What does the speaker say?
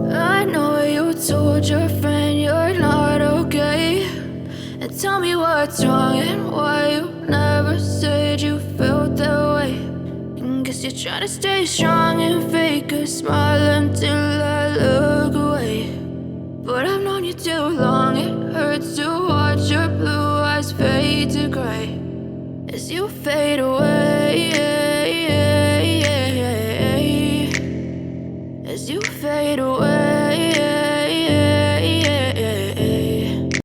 I know you told your friend you're not okay, and tell me what's wrong and why you never said you felt that way. And guess you're trying to stay strong and fake a smile until I look away. But I've known you too long, it hurts to watch your blue eyes fade to gray as you fade away.